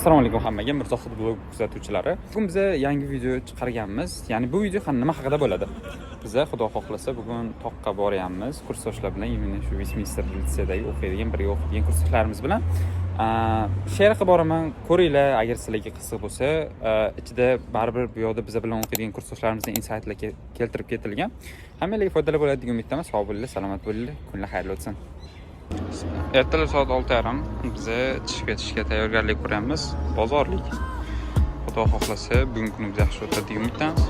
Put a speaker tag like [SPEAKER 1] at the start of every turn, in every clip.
[SPEAKER 1] Assalomu alaykum hammaga, Mirzohid blog kuzatuvchilari. Bugun biz yangi video chiqarganmiz. Ya'ni bu video nima haqida bo'ladi? Biz xudo xohlasa bugun toqqa boryapmiz. Kursdoshlar bilan, ya'ni shu Westminster litseyidagi o'qiydigan, birga o'qiydigan kursdoshlarimiz bilan she'r qilib boraman. Ko'ringlar, agar sizlarga qiziq bo'lsa, ichida baribir bu yoqda biz bilan o'qiydigan kursdoshlarimizning insightlar keltirib ketilgan. Hammalarga foydali bo'ladi degan umiddaman. Sog' bo'linglar, salomat bo'linglar. Kunlar xayrli o'tsin. Ertalab soat 6:30 biz chiqib ketishga tayyorgarlik ko'ryapmiz. Bozorlik. Xudo xohlasa bugungi kunimiz yaxshi o'tadi degan umiddamiz.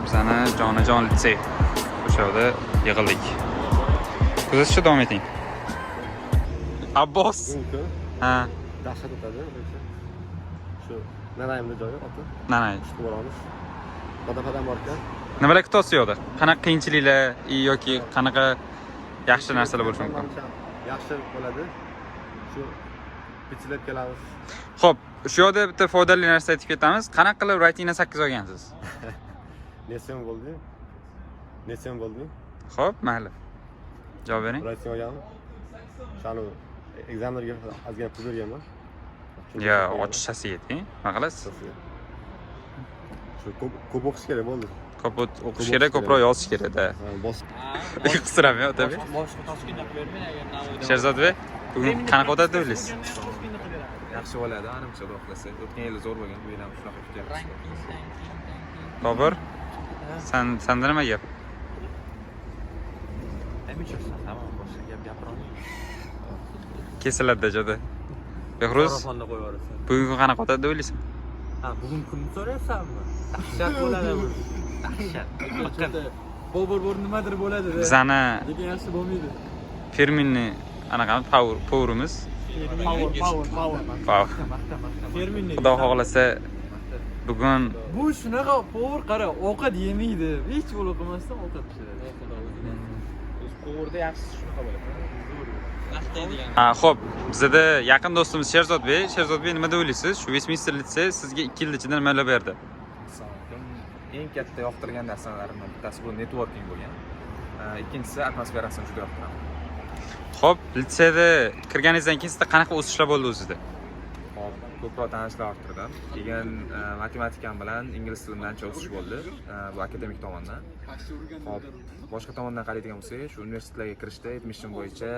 [SPEAKER 1] Bizani jonajon litsey o'sha yerda yig'ildik. Kuzatishda davom eting. Abbos. Ha.
[SPEAKER 2] Dahshat o'tadi. Shu nanayimni joyi oti.
[SPEAKER 1] Nanay.
[SPEAKER 2] Shu boramiz. Padapadan bor ekan.
[SPEAKER 1] Nimalar kutasiz yo'qda? Qanaqa qiyinchiliklar yoki qanaqa yaxshi narsalar bo'lishi mumkin?
[SPEAKER 2] Yaxshi bo'ladi. Shu bichilib kelamiz.
[SPEAKER 1] Xo'p, shu yerda bitta foydali narsa aytib ketamiz. Qanaqa qilib reytingdan 8 olgansiz?
[SPEAKER 2] Nesem bo'ldi? Nesem bo'ldi?
[SPEAKER 1] Xo'p, mayli. Javob bering.
[SPEAKER 2] Reyting olganman. Shanu ekzamenlarga ozgina pul berganman.
[SPEAKER 1] Ya, ochishasi yeting. Nima qilasiz?
[SPEAKER 2] Shu ko'p o'qish kerak bo'ldi.
[SPEAKER 1] Ko'p o'qish kerak, ko'proq yozish kerak-da. Qistirami, otabek.
[SPEAKER 3] Boshqa Toshkentda bermang agar Navoiyda.
[SPEAKER 1] Sherzodbek, bugun qanaqa o'tadi deb o'ylaysiz?
[SPEAKER 4] Yaxshi bo'ladi, animcha xudo xohlasa. O'tgan yili zo'r bo'lgan, bu yil ham shunaqa kutyapmiz.
[SPEAKER 1] Bobur, senda nima gap?
[SPEAKER 3] Tamam, boshqa gap gapirolmayman.
[SPEAKER 1] Kesiladi joyda. Behruz,
[SPEAKER 3] Telefonda qo'yib yuborasan.
[SPEAKER 1] bugungi kun qanaqa o'tadi deb o'ylaysan?
[SPEAKER 3] Ha, bugun kunni so'rayapsanmi? Dahshat bo'ladi bu. Dahshat. Bobur nimadir bo'ladi-da.
[SPEAKER 1] Bizani
[SPEAKER 3] Lekin yaxshi bo'lmaydi.
[SPEAKER 1] Ferminni anaqa powerimiz.
[SPEAKER 3] Power.
[SPEAKER 1] Ferminni. Xudo xohlasa bugun
[SPEAKER 3] Bu shunaqa power qara, ovqat yemaydi. Hech yo'l o'qimasdan ovqat pishiradi.
[SPEAKER 4] Powerda yaxshi shunaqa bo'ladi.
[SPEAKER 1] xo'p, bizda yaqin do'stimiz Sherzodbek nima deb o'ylaysiz? Shu Westminster litsey sizga 2 yil ichida nimalar berdi?
[SPEAKER 4] Eng katta yoqtirgan narsalarimdan bittasi bu networking bo'lgan. Ikkinchisi atmosferasini juda yoqtiraman.
[SPEAKER 1] Xo'p, litseyda kirganingizdan keyin sizda qanaqa o'sishlar bo'ldi o'zida?
[SPEAKER 4] Hop, ko'proq tanishlar orttirdim. Keyin matematikam bilan ingliz tilidan ancha o'sish bo'ldi. Bu akademik tomondan. Hop, boshqa tomondan qaraydigan bo'lsak, shu universitetlarga kirishda admission bo'yicha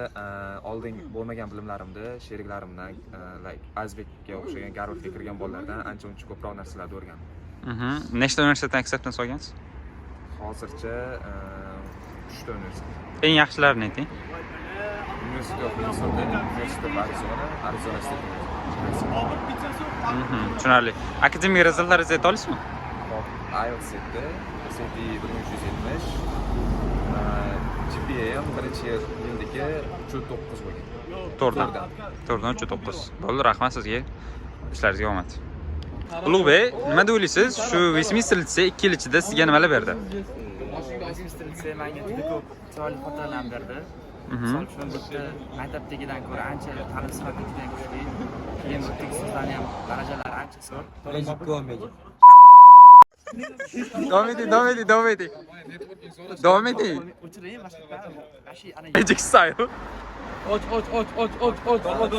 [SPEAKER 4] oldin bo'lmagan bilimlarimni sheriklarimdan, like Azbekga o'xshagan Garvardga kirgan bolalardan ancha-muncha ko'proq narsalarni o'rgandim.
[SPEAKER 1] Nechta universitetdan acceptance olgansiz?
[SPEAKER 4] Hozircha 3 ta universitet.
[SPEAKER 1] Eng yaxshilarini ayting.
[SPEAKER 4] University of Minnesota, University of Arizona State University.
[SPEAKER 1] Tushunarli. Akademik rezultatlaringizni ayta olasizmi?
[SPEAKER 4] Hop, IELTS setdi, SAT 1370, GPA ham birinchi yildagi 3.9 bo'lgan.
[SPEAKER 1] To'g'ridan 3.9. Bo'ldi, rahmat sizga. Ishlaringizga omad. Ulug'bek, nima deb o'ylaysiz? Shu Westminster litsey 2 yil ichida sizga nimalar berdi?
[SPEAKER 5] Westminster litsey menga juda ko'p chiroyli xotiralarni berdi. Misol uchun bitta maktabdagidan ko'ra ancha ta'lim sifati juda kuchli. Keyin bu tekstlari ham darajalari ancha zo'r.
[SPEAKER 1] Davom eting.
[SPEAKER 5] O'chiring, boshqa
[SPEAKER 1] Magic style.
[SPEAKER 3] Och.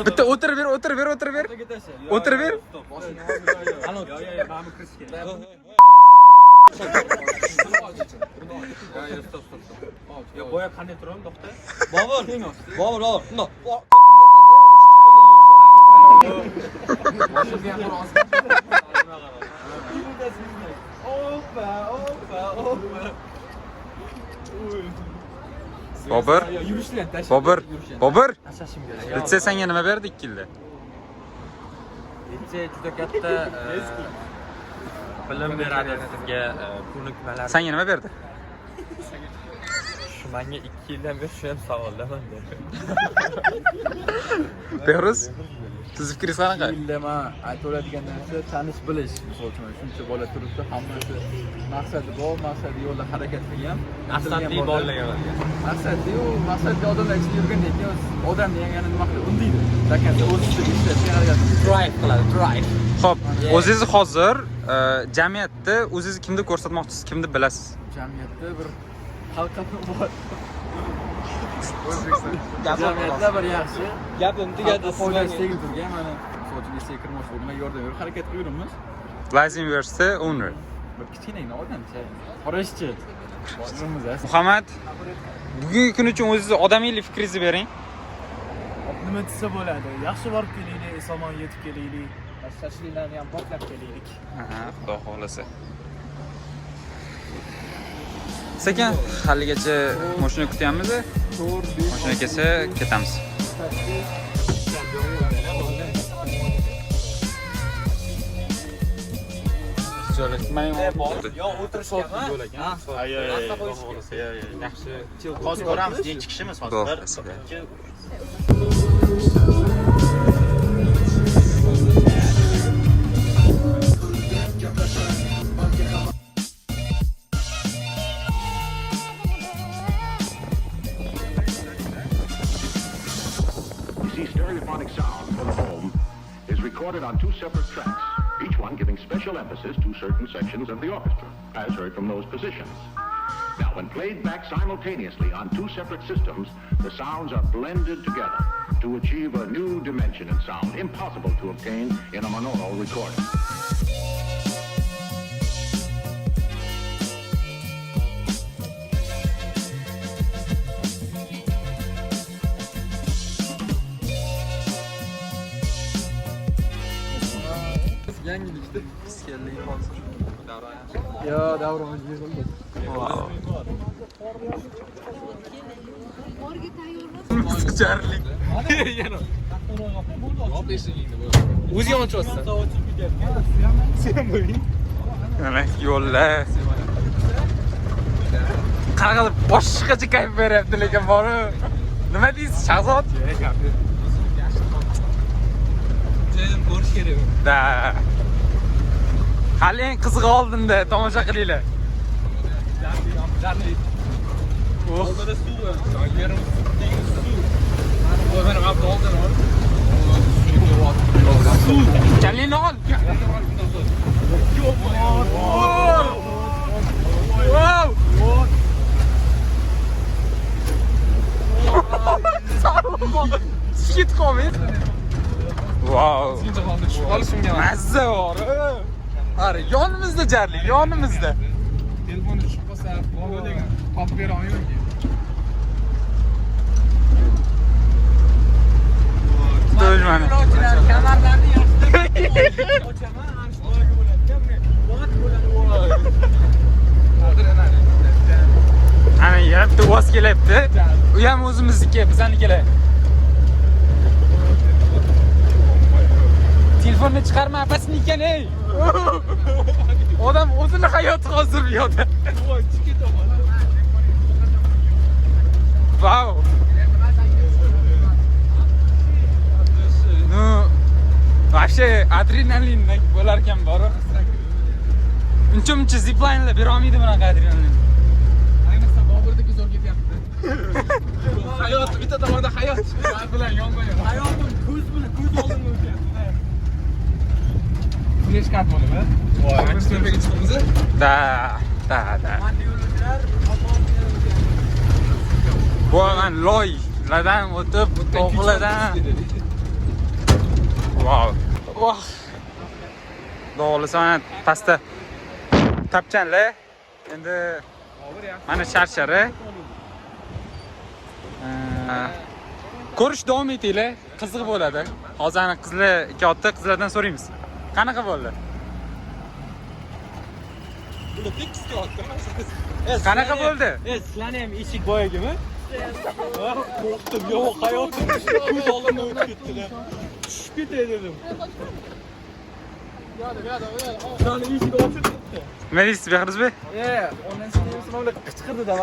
[SPEAKER 1] Bitta o'tirib ber. O'tirib ber.
[SPEAKER 3] Mana kirish kerak. Yo, boya qanday turamiz, to'xta. Bobur. Bundoq.
[SPEAKER 1] Bobur. Litsey senga nima berdi 2 yilda?
[SPEAKER 3] Litsey juda katta bilim beradi sizga, ko'nikmalar.
[SPEAKER 1] Senga nima berdi?
[SPEAKER 3] Shu menga 2 yildan beri shu ham savoldaman.
[SPEAKER 1] Behruz, siz fikringiz qanaqa?
[SPEAKER 3] Yilda men aytoladigan narsa tanish bilish. Misol uchun shuncha bola turibdi, hammasi maqsadi bor, maqsadi yo'lda harakat qilgan. Maqsadli bolalarga maqsadli odamlar ichida yurgandan keyin odam degani nima qiladi? Undaydi. Lekin o'z ustida ishlashga harakat qiladi.
[SPEAKER 1] Xo'p, o'zingiz hozir jamiyatda o'zingizni kimni ko'rsatmoqchisiz, kimni bilasiz?
[SPEAKER 3] Jamiyatda bir xalqatni bor. Jamiyatda bir yaxshi
[SPEAKER 5] Gapim tugadi.
[SPEAKER 3] foydasi tegib turgan mana misol uchun liseyiga kirmoqchi bo'lganlar yordam berib harakat qilaveramiz.
[SPEAKER 1] Lies University owner.
[SPEAKER 3] Bir kichkinagina odamcha, qarashchi. Boshimiz as.
[SPEAKER 1] Muhammad, bugungi kun uchun o'zingizni odamiylik fikringizni bering.
[SPEAKER 6] Nima desa bo'ladi? Yaxshi borib kelaylik, eson yetib kelaylik. Shashliklarni ham portlab kelaylik.
[SPEAKER 1] Aha, xudo xohlasa. Sekin haligacha mashina kutyapmiz. Mashina kelsa ketamiz.
[SPEAKER 6] Yaxshi. Hozir ko'ramiz, chiqishimiz hozir.
[SPEAKER 7] Stereophonic sound for the home is recorded on 2 separate tracks, each one giving special emphasis to certain sections of the orchestra, as heard from those positions. Now, when played back simultaneously on 2 separate systems, the sounds are blended together to achieve a new dimension in sound, impossible to obtain in a monaural recording.
[SPEAKER 3] Yangilikda fiskallik hozir. Yo, davrimiz yig'ildi. Qiziqarlik. Yana. O'zing ochyapsan. Sen bo'ling.
[SPEAKER 1] Mana yo'llar. Qanaqa boshqacha kayf beryapti lekin bori. Nima deysiz, Shahzod?
[SPEAKER 3] Joyini ko'rish kerak.
[SPEAKER 1] Da. Hali eng qizig'i oldinda tomosha qilinglar.
[SPEAKER 3] Oldida suv bor. Yerim dengiz suv. Mana bu oldin ol. Suv.
[SPEAKER 1] Kalini ol. Shit qolmaydi. Wow.
[SPEAKER 3] Olishimga
[SPEAKER 1] Mazza bor. Qara, yonimizda jarli, yonimizda.
[SPEAKER 3] telefon tushib qolsa, Volodyaga topib bera olmayman-ki.
[SPEAKER 1] Dojmani.
[SPEAKER 3] Kamarlarni yaxshi ochaman, anshlogi bo'ladi. Bot bo'ladi.
[SPEAKER 1] Ana yerda voz kelyapti. U ham o'zimizniki, bizanikilar. Telefonni chiqarma, apasini ekan, ey. Odam o'zini hayoti hozir bu yerda. Wow. Ну, вообще adrenalin bo'lar ekan bor. Uncha zipline'lar bera olmaydi bunaqa adrenalin.
[SPEAKER 3] Ayniqsa Bobirdagi zo'r ketyapti. Hayot bitta tomonda hayot bilan yonma-yon. Hayotim ko'z bilan ko'z oldimda o'tyapti. Flash kart bo'ladi. Voy, ancha tepaga chiqamiz.
[SPEAKER 1] Da. Bo'lgan loylardan o'tib, to'g'lardan. Wow. Voh. Doğrusan pasta. Tapchanlar. Endi mana sharshari. Ko'rish davom etinglar, qiziq bo'ladi. Hozir ana qizlar katta qizlardan so'raymiz. Qanaqa bo'ldi? Qanaqa bo'ldi?
[SPEAKER 6] Sizlarni ham eshik boyagimi? Qo'rqdim, yo'q, hayotim ko'z oldimdan o'tib ketdi. Tushib ketay dedim. Sizlarni eshik ochilib ketdi.
[SPEAKER 1] Nima deysiz, Behruzbek?
[SPEAKER 6] Ondan sonra sınavda qichqirdi-da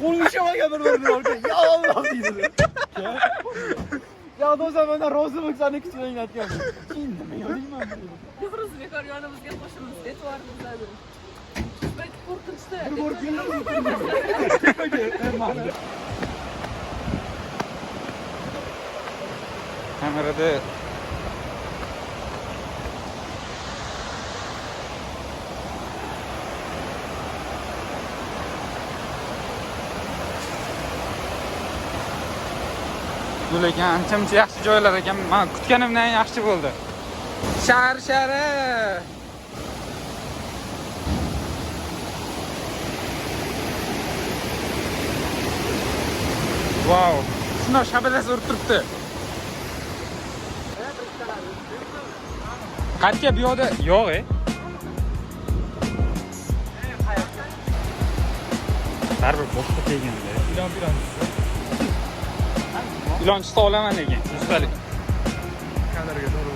[SPEAKER 6] qo'lni ushlamagan bir-birini olgan. Ya Alloh deydi. Ya do'stim, mendan rozi bo'lsani kichkina aytganman. Keyin nima yo'layman dedi.
[SPEAKER 8] Behruzbek yonimizga qo'shilib e'tiboringizni Biz qo'rqinchda.
[SPEAKER 6] Bir bor keldim.
[SPEAKER 1] Kamerada Bu lekin ancha-muncha yaxshi joylar ekan. Men kutganimdan yaxshi bo'ldi. Shar-shari. Wow. Shunday shabadasi urib turibdi. Qayerga bu yoqda yo'q, Baribir boshqa kelganda. Ilon chiqsa olaman lekin. Ustalik.
[SPEAKER 6] Kameraga to'g'ri.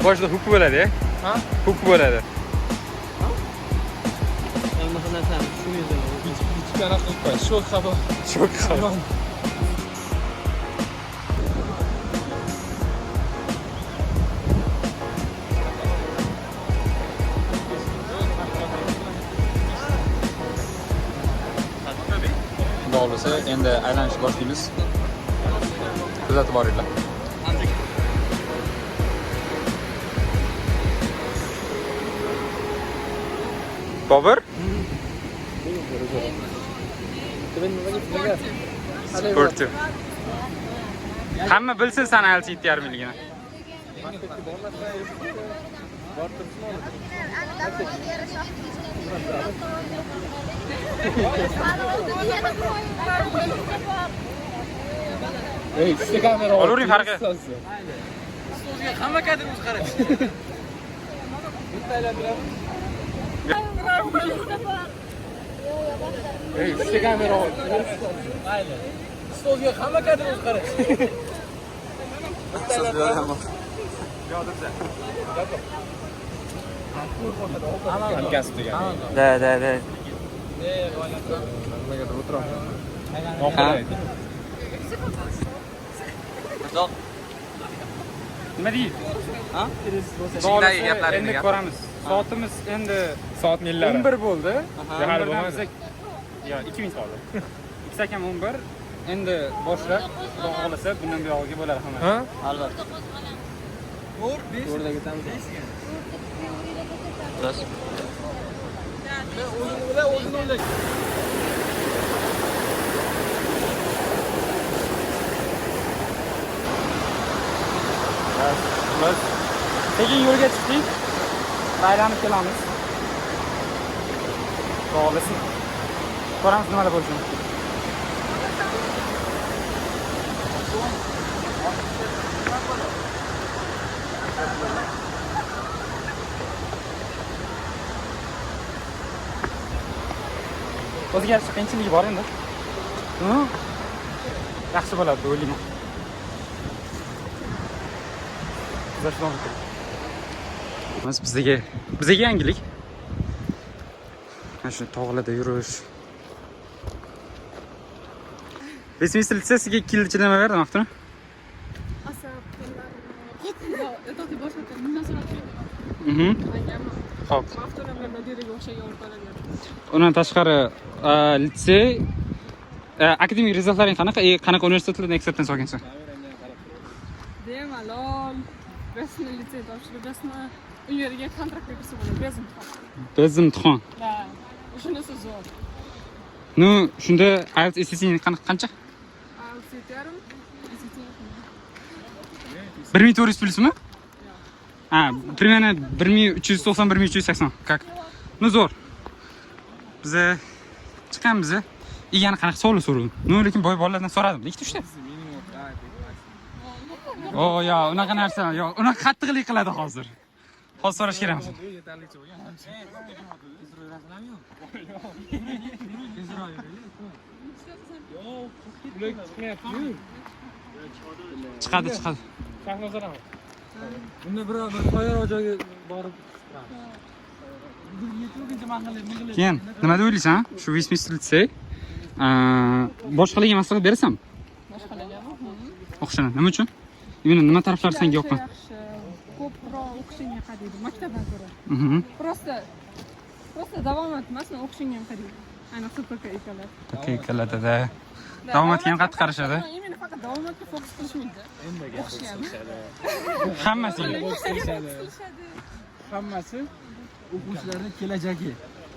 [SPEAKER 1] Boshida huk bo'ladi,
[SPEAKER 6] Ha?
[SPEAKER 1] Huk bo'ladi.
[SPEAKER 6] Ichkara qilib qo'y. Shok xabar.
[SPEAKER 1] Shok xabar. Bo'lsa endi aylanishni boshlaymiz. Kuzatib boringlar. Bobur? Sportiv. Hamma bilsin sana LCD yarmiligini.
[SPEAKER 6] Ey, siz kamera
[SPEAKER 1] Oluvering farqi.
[SPEAKER 3] Stolga hamma kadr o'zgaradi.
[SPEAKER 6] Ey, siz kamera
[SPEAKER 3] Mayli. Stolga hamma kadr o'zgaradi.
[SPEAKER 6] Hamkasb degan.
[SPEAKER 1] Da.
[SPEAKER 6] Nimagadir o'tiraman.
[SPEAKER 1] Nima deydi?
[SPEAKER 3] Ha?
[SPEAKER 1] Kichikdagi gaplaringni endi ko'ramiz. Soatimiz endi
[SPEAKER 6] Soat millari.
[SPEAKER 1] 11 bo'ldi.
[SPEAKER 6] Hali bo'lmadi.
[SPEAKER 1] Yo, 2 minut qoldi. Sakam 11. Endi boshlab, Xudo xolasa bundan buyog'iga bo'ladi hammasi.
[SPEAKER 6] Ha?
[SPEAKER 3] Albatta. 4 5 ketamiz. Bas. O'zini o'yla.
[SPEAKER 1] Biz sekin yo'lga chiqdik. Aylanib kelamiz. Xo'lasin. Ko'ramiz nimalar bo'lishini. O'zgarish qiyinchiligi bor endi. Yaxshi bo'ladi deb o'ylayman. Bizga yangilik. Mana shu tog'larda yurish. Westminster litseysiga 2 yil chidama berdim, Maxtuna. Xo'p. Undan tashqari litsey akademik rezultatlaring qanaqa? Qanaqa universitetlarda ekspertdan solgansan?
[SPEAKER 8] Malol. Rasmi litsey topshirib, rasmi uyeriga kontraktga kirsa bo'ladi,
[SPEAKER 1] Bez imtihon.
[SPEAKER 8] Ha, shunisi zo'r.
[SPEAKER 1] Nu, shunda IELTS SAT qancha?
[SPEAKER 8] IELTS yetarmi? SAT
[SPEAKER 1] 1400 plusmi? Ha, примерно 1390-1380. Как? Ну, zo'r. Biz chiqamiz. Yana qanaqa savol so'radim. Nu, lekin boy bolalardan so'radim. Ikkita uchta. O yo, unaqa narsa yo'q. Unaqa qattiqlik qiladi hozir. Hozir so'rash kerakmi?
[SPEAKER 6] Yetarlicha bo'lgan.
[SPEAKER 1] Chiqadi.
[SPEAKER 6] Shahnozarami? Bunda bir qoyar joyga borib
[SPEAKER 1] Keyin nima deb o'ylaysan? Shu Westminster litsey boshqalarga maslahat berasanmi?
[SPEAKER 8] boshqalarga
[SPEAKER 1] O'qishini. Nima uchun? Imенно nima taraflari senga yoqqan?
[SPEAKER 8] Ko'proq o'qishingga qadaydi, maktabdan ko'ra. Просто davom etmasdan o'qishingga ham qadaydi. Ayniqsa PKIKlar.
[SPEAKER 1] PKIKlarda davom etgan qattiq qarashadi.
[SPEAKER 8] Imенно faqat davom etib fokus qilishmaydi. O'qishgan.
[SPEAKER 1] Hammasi.
[SPEAKER 3] Hammasi o'quvchilarning kelajagi.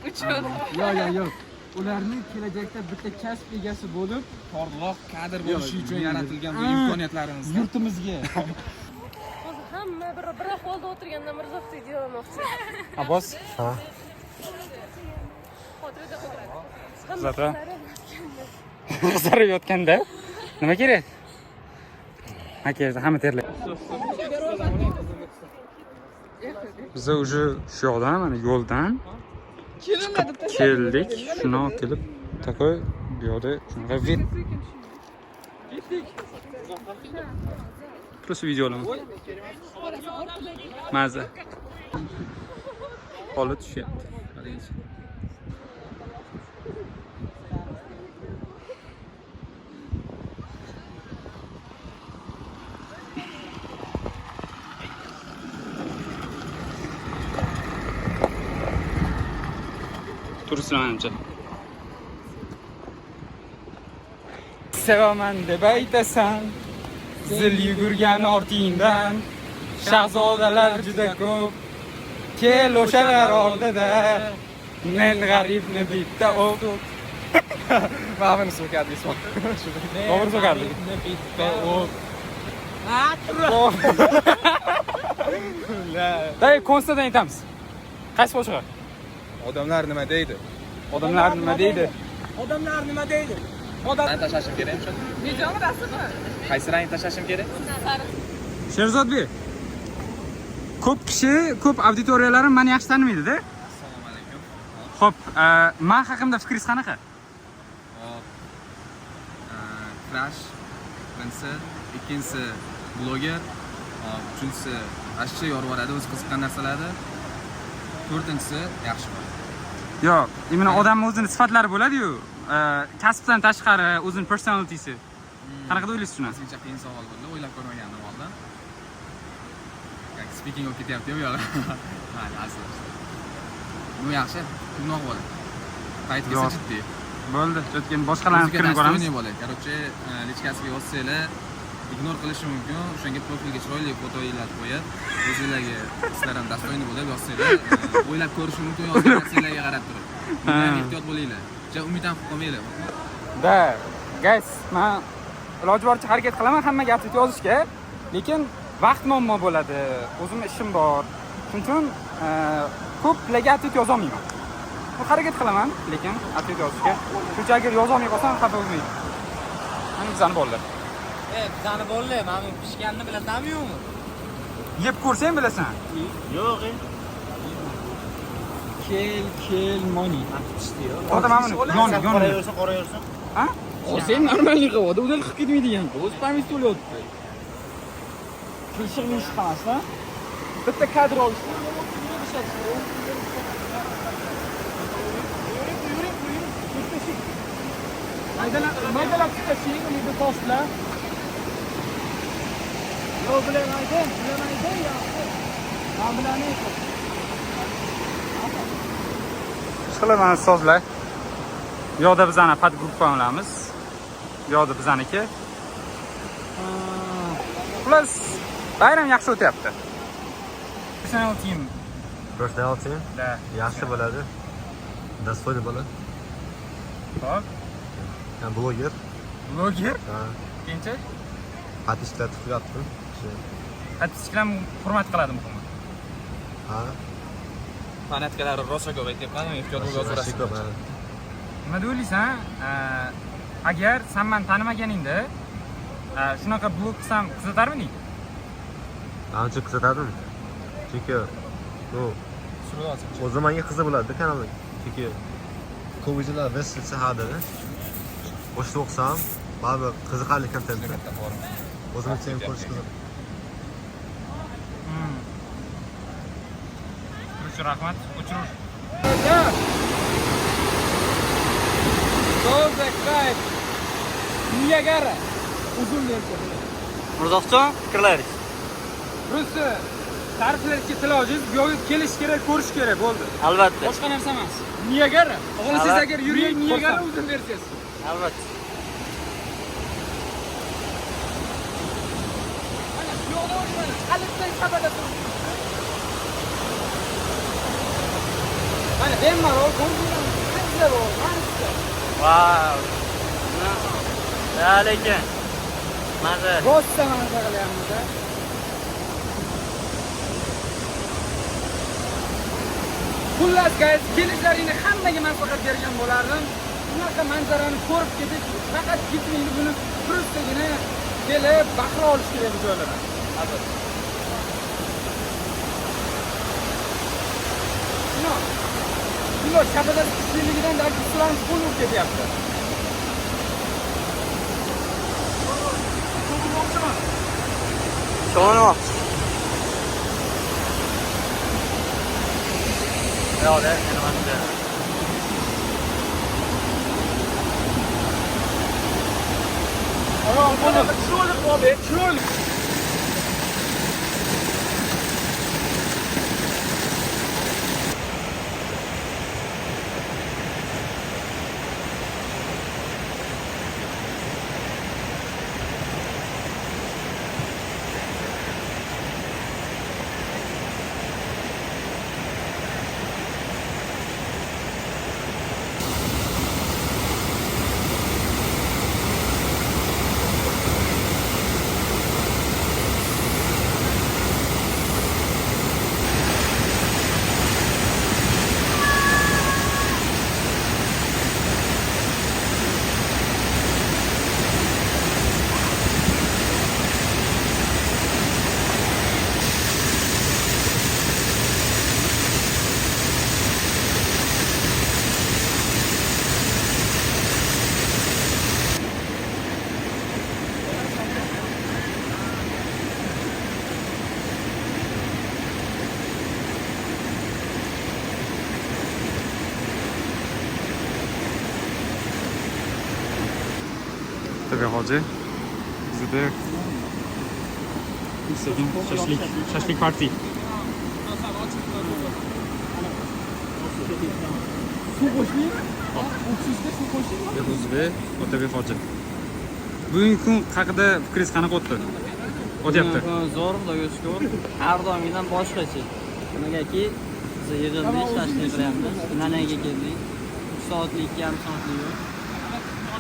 [SPEAKER 8] Uchun.
[SPEAKER 3] Yo'q. ularni kelajakda bitta kasb egasi bo'lib, porloq kadr bo'lishi uchun yaratilgan bu imkoniyatlarimiz yurtimizga.
[SPEAKER 8] Hozir hamma bir ahvolda o'tirganda Mirzofdek deyolmoqchi.
[SPEAKER 1] Abbos.
[SPEAKER 2] Ha.
[SPEAKER 8] Xotirada qo'yadi.
[SPEAKER 1] Zata. Qizarib yotganda nima kerak? Makiyajda hamma terlaydi. Biz уже shu yoqdan, mana yo'ldan keldik. Shuni olib kelib, takoy bu yoqda shunaqa vid. Просто video olaman. Maza. Qo'li tushyapti. Qaraychi. Turistlar menimcha. Sevaman deb aytasan, zil yugurgan ortingdan, shahzodalar juda ko'p. Kel o'shalar oldida, men g'aribni bitta o'qib.
[SPEAKER 3] Ma'mini so'kadi ismon.
[SPEAKER 1] To'g'ri so'kardik.
[SPEAKER 3] Bitta o'q.
[SPEAKER 1] Day konsertdan aytamiz. Qaysi qo'shiq?
[SPEAKER 3] Odamlar nima deydi?
[SPEAKER 1] Odamlar nima deydi?
[SPEAKER 3] Odamlar nima deydi? Odam tashlashim kerak shuni.
[SPEAKER 8] Videoni rasmi.
[SPEAKER 3] Qaysi rang tashlashim kerak?
[SPEAKER 1] Sherzodbek. Ko'p kishi, ko'p auditoriyalarim meni yaxshi tanimaydi-da.
[SPEAKER 3] Assalomu alaykum.
[SPEAKER 1] Xo'p, men haqimda fikringiz qanaqa?
[SPEAKER 3] Hop. Crash. Birinchisi, ikkinchisi bloger. Hop, uchinchisi ashcha yorvoradi o'z qiziqqan narsalarni. To'rtinchisi yaxshi bo'ladi.
[SPEAKER 1] Yo'q, imенно odamning o'zini sifatlari bo'ladi-yu. Kasbdan tashqari o'zining personalitysi. Qanaqa o'ylaysiz shuni?
[SPEAKER 3] Sizcha qiyin savol bo'ldi, o'ylab ko'rmagandim oldin. Speaking of ketyapti-yu bu yo'q. Mayli, asli. Bu yaxshi, gunoh bo'ladi. Payti kelsa jiddiy.
[SPEAKER 1] Bo'ldi, keyin boshqalarning fikrini ko'ramiz.
[SPEAKER 3] Короче, lichkasiga yozsanglar, ignor qilishi mumkin. O'shanga profilga chiroyli foto illatib qo'yib, o'zingizlarga sizlardan dostoyni bo'lib yozsanglar, o'ylab ko'rish mumkin, yozgan narsalarga qarab turib. Ehtiyot bo'linglar. Umiddan qilib qolmanglar.
[SPEAKER 1] Da, guys, men iloji boricha harakat qilaman hammaga atlet yozishga, lekin vaqt muammo bo'ladi. O'zim ishim bor. Shuning uchun ko'plarga atlet yoza olmayman. Harakat qilaman, lekin atlet yozishga. Shuncha agar yoza olmay qolsam xafa bo'lmayman. Mana bizani bolalar.
[SPEAKER 5] Bizani bolalar, mana pishganini bilasanmi yo'qmi?
[SPEAKER 1] Yeb ko'rsang bilasan.
[SPEAKER 5] Yo'q.
[SPEAKER 3] Kel money.
[SPEAKER 1] Ota mana buni
[SPEAKER 5] Qoraversin.
[SPEAKER 1] Ha?
[SPEAKER 3] Sen normalniy qiladi, o'zal qilib ketmaydigan. O'z pamist to'layapti. Kishig'ning ishi qilmasdan bitta kadr olishni maydalab tutashing, uni postlar. Yo bilamaydi, yaxshi. Ha bilamaydi.
[SPEAKER 1] Ishqilaman sozlar. Bu yoqda bizani pad gruppa olamiz. Bu yoqda bizaniki. Plus bayram yaxshi o'tyapti. Professional team.
[SPEAKER 2] Personal team
[SPEAKER 1] Da.
[SPEAKER 2] yaxshi bo'ladi. Dostoyni bo'ladi.
[SPEAKER 1] Xo'p.
[SPEAKER 2] Bloger.
[SPEAKER 1] Bloger.
[SPEAKER 2] Ha.
[SPEAKER 1] Ikkinchi.
[SPEAKER 2] Patishlar qilyapti.
[SPEAKER 1] Statistiklar hurmat qiladi muhimi.
[SPEAKER 2] Ha.
[SPEAKER 3] Fanatikalar rosa ko'p aytyapman, ehtiyot bo'lib yozaverasiz.
[SPEAKER 1] Nima deysan? Agar sen meni tanimaganingda shunaqa blog qilsam kuzatarmiding?
[SPEAKER 2] Ancha kuzatadim. Chunki o'zi menga qiziq bo'ladi kanalda. Chunki ko'p videolar vesilsa hada. O'shda o'qsam, baribir qiziqarli kontent. O'zimcha ham ko'rish qiziq.
[SPEAKER 1] Rahmat, o'chirur.
[SPEAKER 3] Do'za kayf. Niyagara. Uzun versiya.
[SPEAKER 5] Mirzoqjon, fikrlaringiz.
[SPEAKER 1] Просто ta'riflashga til ojiz, bu yoqqa kelish kerak, ko'rish kerak, bo'ldi.
[SPEAKER 5] Albatta.
[SPEAKER 1] Boshqa narsa emas. Niyagara. Xohlasangiz agar yuring,
[SPEAKER 3] Niyagara uzun versiyasi.
[SPEAKER 5] Albatta.
[SPEAKER 3] Mana bu yoqda o'shani qalbdan sabada turib. Mana bemalol ko'rdim. Qancha bor? Qancha?
[SPEAKER 5] Vau. Lekin maza.
[SPEAKER 6] Rosta maza qilyapmiz. Xullas guys, kelishlaringni hammaga maslahat bergan bo'lardim. Bunaqa manzarani ko'rib ketish, faqat ketmaydi buni turistagina kelib bahra olish kerak bu joylardan. Bular shabadas kuchliligidan balki sularimiz qo'l urib ketyapti.
[SPEAKER 5] Sho'noq. Yo'q, yana mana.
[SPEAKER 1] Tabii hoca. Bizde sekin şaşlik parti.
[SPEAKER 6] Suv qo'shmaymi? Oksizga suv qo'shmaymi?
[SPEAKER 1] Behuzbe, Otabek hoji. Bugungi kun haqida fikringiz qanaqa o'tdi? O'tyapti.
[SPEAKER 5] Zo'r, xudoga shukr. Har doimgidan boshqacha. Nimagaki biz yig'ildik, tashkil qilyapmiz. Nanaga keldik. 3 soatlik, 2,5 soatlik yo'l.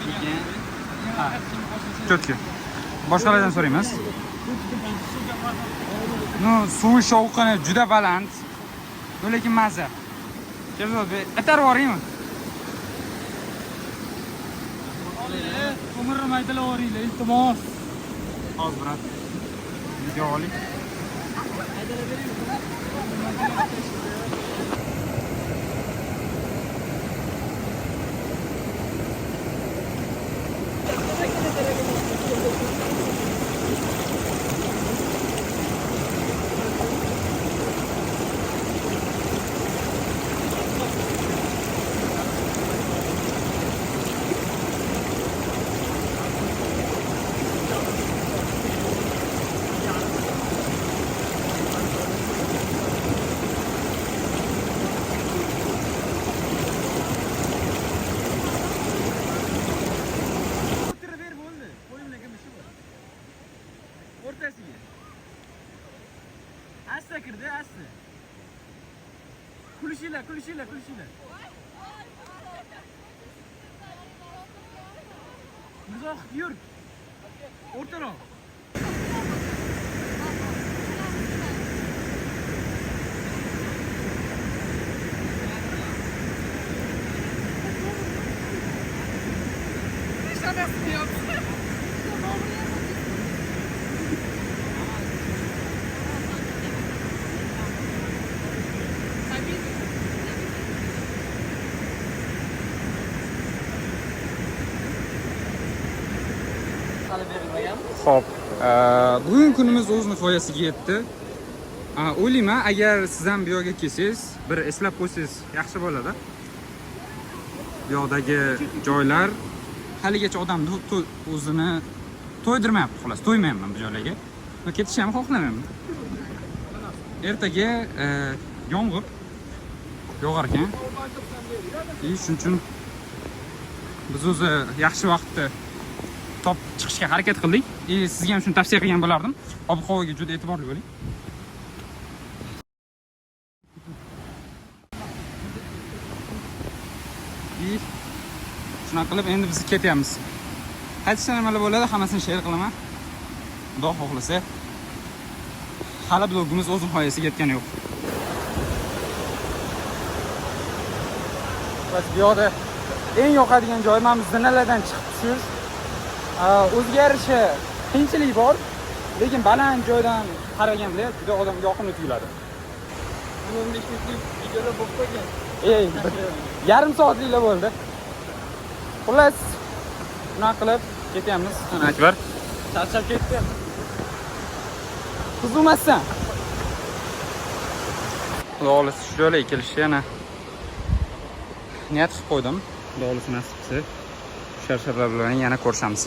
[SPEAKER 5] Lekin
[SPEAKER 1] Chotki. Boshqalardan so'raymiz. No, suv shovqini juda baland. Lekin mazza. Shehzodbek, atar boraymi?
[SPEAKER 6] Ko'mirni maydalab yuboringlar, iltimos.
[SPEAKER 1] Hozir brat. Video oling.
[SPEAKER 6] O'rtasiga. Asta kirdi, asta. Kulishinglar. Muzohid yur. O'rtaroq.
[SPEAKER 1] Xo'p, bugungi kunimiz o'z nihoyasiga yetdi. O'ylayman, agar siz ham bu yerga kelsangiz, bir eslab qo'ysangiz yaxshi bo'ladi. Bu yoqdagi joylar haligacha odam o'zini to'ydirmayapti, xolos, to'ymayapman bu joylarga. Va ketishni ham xohlamayman. Ertaga yomg'ir yog'ar ekan. Shuning uchun biz o'zi yaxshi vaqtda top chiqishga harakat qildik. Sizga ham shuni tavsiya qilgan bo'lardim. Ob-havoga juda e'tiborli bo'ling.
[SPEAKER 6] Shunaqa qilib endi biz ketyapmiz. Qaytishda nimalar bo'ladi, hammasini share qilaman. Xudo xohlasa. Hali blogimiz o'z nihoyasiga yetgani yo'q. Bas bu yoqda eng yoqadigan joy mana bu zinalardan chiqib tushish. O'ziga yarasha qiyinchilik bor, lekin baland joydan qaraganda juda odamga yoqimli tuyuladi. 15 minutlik videolar bo'lib qolgan. Yarim soatliklar bo'ldi. Xullas, bunaqa qilib ketyapmiz. Akbar, charchab ketdi. Qizumassan. Xudo xohlasa shu joylarga kelishga yana niyat qilib qo'ydim. Xudo xohlasa nasib qilsa, sharsharalar bilan yana ko'rishamiz.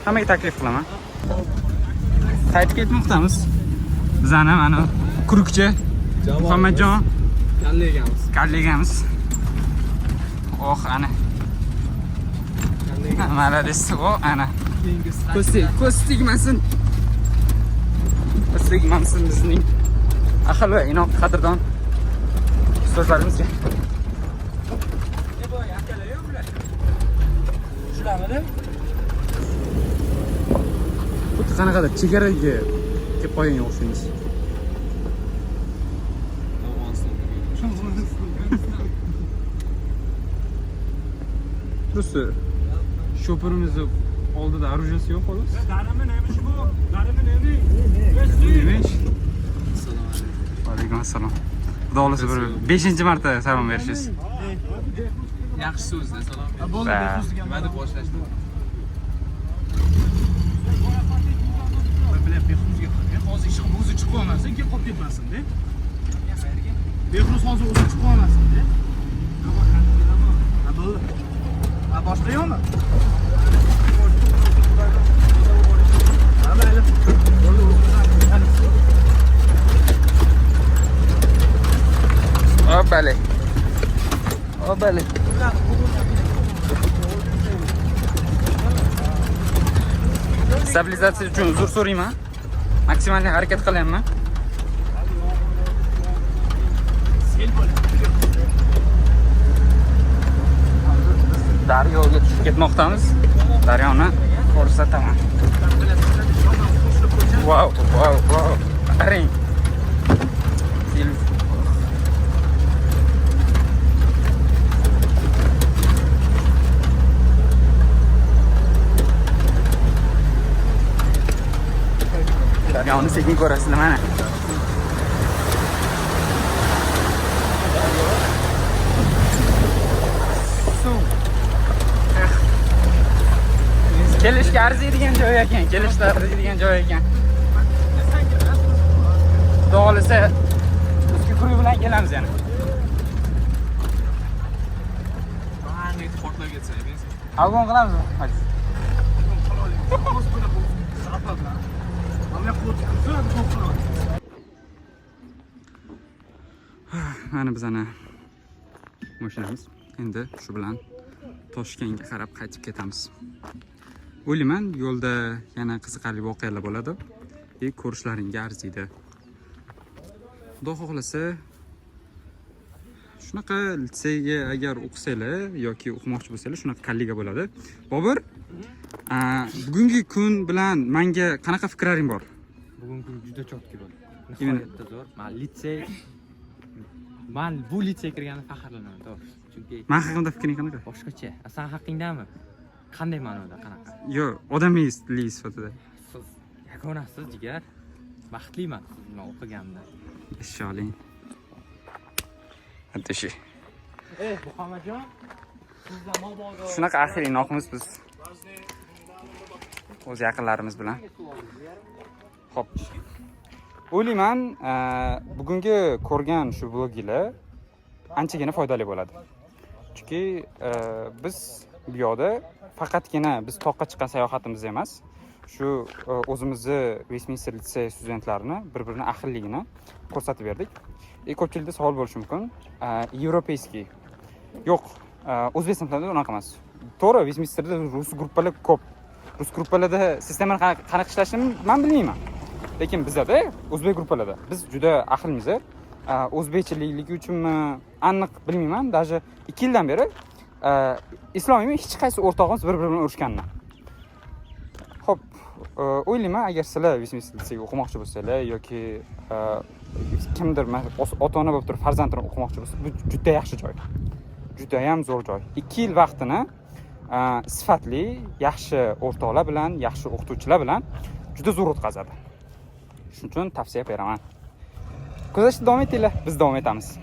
[SPEAKER 6] Hammaga taklif qilaman. Qaytib ketmoqdamiz. Bizani mana kurukchi Muhammadjon kallegamiz. Oh, ana. Malades, o ana. Ko'z tegmasin. Ko'z tegmasin bizning ahil va inoq qadrdon ustozlarimizga. Shularmidi? Bu qanaqadir chegaraga kelib qolganga o'xshaymiz. Просто sho'pirimizni oldida orужияsi yo'q xolos. Darimi nima shu bu? Darimi nima? Assalomu alaykum. Assalom. Xudo xolasa bir 5-marta salom berishingiz.
[SPEAKER 3] Yaxshi so'zda salom bering. Bo'ldi, nima deb boshlashdi?
[SPEAKER 6] Hozir ishim o'zi chiqib olmasin, keyin qolib ketmasin-da. Behruz hozir o'zi chiqib olmasin-da. Bo'ldi. Boshqa yo'qmi? Obale. Obale. Stabilizatsiya uchun uzr so'rayman. Maksimal harakat qilyapman. Daryoga tushib ketmoqdamiz. Daryoni ko'rsataman. Wow. Qarang. Daryoni sekin ko'rasizlar mana. Kelishga arziydigan joy ekan, kelishga arziydigan joy ekan. Xudo xolasa bizga kuruy bilan kelamiz yana.
[SPEAKER 3] Qanday portlarga ketsangiz?
[SPEAKER 6] Avgon qilamizmi? Hadi. Mana bizani mashinamiz. Endi shu bilan Toshkentga qarab qaytib ketamiz. O'ylayman, yo'lda yana qiziqarli voqealar bo'ladi. Ko'rishlaringga arziydi. Xudo xohlasa shunaqa litseyga agar o'qisanglar yoki o'qimoqchi bo'lsanglar, shunaqa kollega bo'ladi. Bobur, bugungi kun bilan menga qanaqa fikraring bor?
[SPEAKER 9] Bugungi kun juda chotki bo'ldi. Nihoyatda zo'r. Men bu litsey kirganimdan faxrlanaman, to'g'ri. Chunki
[SPEAKER 6] Men haqimda fikring qanaqa?
[SPEAKER 9] boshqacha. San haqingdami? Qanday ma'noda, qanaqa?
[SPEAKER 6] Yo'q, odamiy sifatida.
[SPEAKER 9] Siz yagonasiz jigar. Baxtliman siz bilan o'qiganimdan.
[SPEAKER 6] Inshoollah. Atashi.
[SPEAKER 9] Muhammadjon, sizlar mabodo
[SPEAKER 6] Shunaqa axir inoqmiz biz. O'z yaqinlarimiz bilan. Xo'p. O'ylayman, bugungi ko'rgan shu bloginglar anchagina foydali bo'ladi. Chunki biz bu yoqda faqatgina biz toqqa chiqqan sayohatimiz emas, shu o'zimizni Westminster litsey studentlarini bir-birini ahilligini ko'rsatib berdik. Ko'pchilikda savol bo'lishi mumkin. Yevropeyskiy. Yo'q, O'zbekiston tilida unaqa emas. To'g'ri, Westminsterda rus gruppalar ko'p. Rus gruppalarda sistemani qanaqa ishlashini men bilmayman. Lekin bizda o'zbek gruppalarda biz juda ahilmiz. O'zbekchilikligi uchunmi aniq bilmayman. Даже 2 yildan beri
[SPEAKER 1] Islomiy hech qaysi o'rtog'imiz bir-biri bilan urushganlar. Xo'p, o'ylayman, agar sizlar Westminster litseyga o'qimoqchi bo'lsanglar yoki kimdir ota-ona bo'lib turib farzandini o'qimoqchi bo'lsa, bu juda yaxshi joy. Juda ham zo'r joy. 2 yil vaqtini sifatli, yaxshi o'rtoqlar bilan, yaxshi o'qituvchilar bilan juda zo'r o'tkazadi. Shuning uchun tavsiya beraman. Kuzatishda davom etinglar, biz davom etamiz.